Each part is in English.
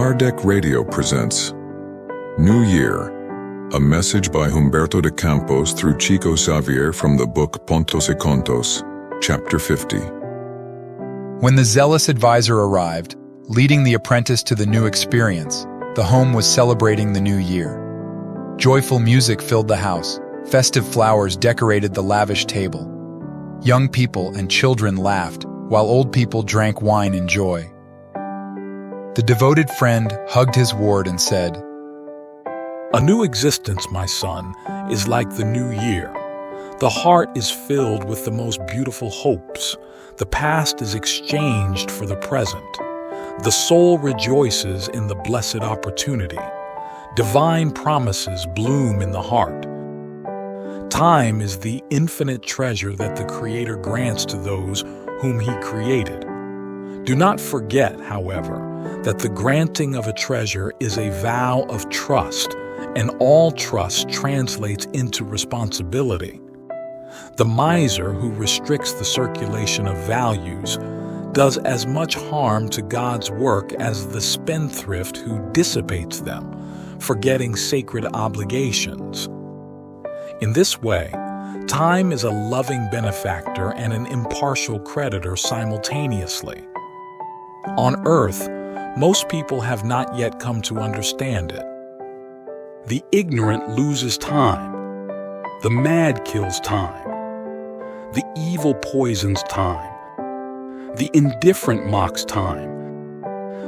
Kardec Radio presents New Year, a message by Humberto de Campos through Chico Xavier from the book Pontos y Contos, Chapter 50. When the zealous advisor arrived, leading the apprentice to the new experience, the home was celebrating the new year. Joyful music filled the house, festive flowers decorated the lavish table. Young people and children laughed, while old people drank wine in joy. The devoted friend hugged his ward and said, "A new existence, my son, is like the new year. The heart is filled with the most beautiful hopes. The past is exchanged for the present. The soul rejoices in the blessed opportunity. Divine promises bloom in the heart. Time is the infinite treasure that the Creator grants to those whom He created. Do not forget, however, that the granting of a treasure is a vow of trust, and all trust translates into responsibility. The miser who restricts the circulation of values does as much harm to God's work as the spendthrift who dissipates them, forgetting sacred obligations. In this way, time is a loving benefactor and an impartial creditor simultaneously. On earth, most people have not yet come to understand it. The ignorant loses time. The mad kills time. The evil poisons time. The indifferent mocks time.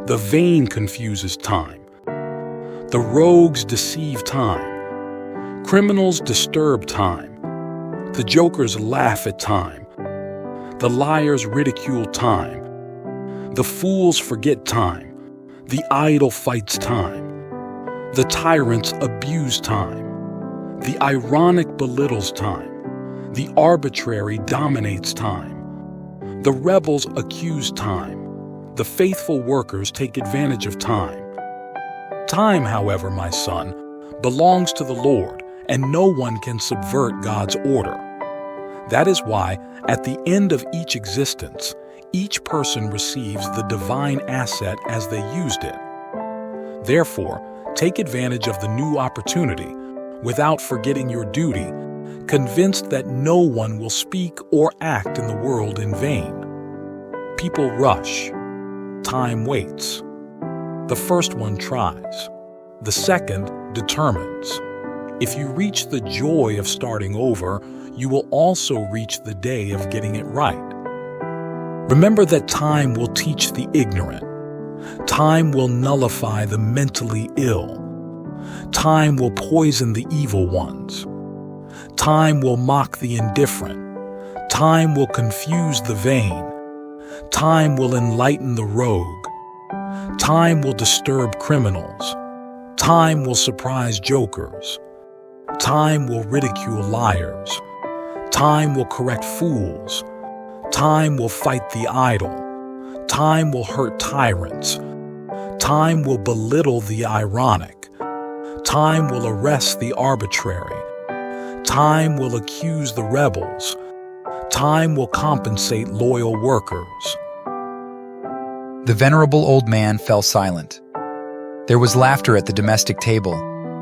The vain confuses time. The rogues deceive time. Criminals disturb time. The jokers laugh at time. The liars ridicule time. The fools forget time. The idle fights time. The tyrants abuse time. The ironic belittles time. The arbitrary dominates time. The rebels accuse time. The faithful workers take advantage of time. Time, however, my son, belongs to the Lord, and no one can subvert God's order. That is why, at the end of each existence, each person receives the divine asset as they used it. Therefore, take advantage of the new opportunity without forgetting your duty, convinced that no one will speak or act in the world in vain. People rush. Time waits. The first one tries. The second determines. If you reach the joy of starting over, you will also reach the day of getting it right. Remember that time will teach the ignorant. Time will nullify the mentally ill. Time will poison the evil ones. Time will mock the indifferent. Time will confuse the vain. Time will enlighten the rogue. Time will disturb criminals. Time will surprise jokers. Time will ridicule liars. Time will correct fools. Time will fight the idle. Time will hurt tyrants. Time will belittle the ironic. Time will arrest the arbitrary. Time will accuse the rebels. Time will compensate loyal workers." The venerable old man fell silent. There was laughter at the domestic table,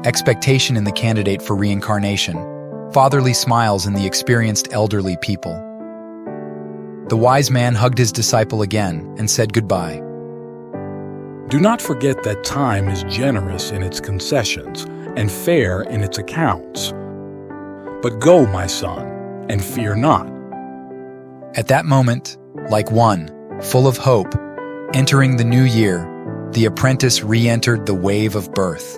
expectation in the candidate for reincarnation, fatherly smiles in the experienced elderly people. The wise man hugged his disciple again and said goodbye. Do not forget that time is generous in its concessions and fair in its accounts. But go, my son, and fear not. At that moment, like one, full of hope, entering the new year, the apprentice re-entered the wave of birth.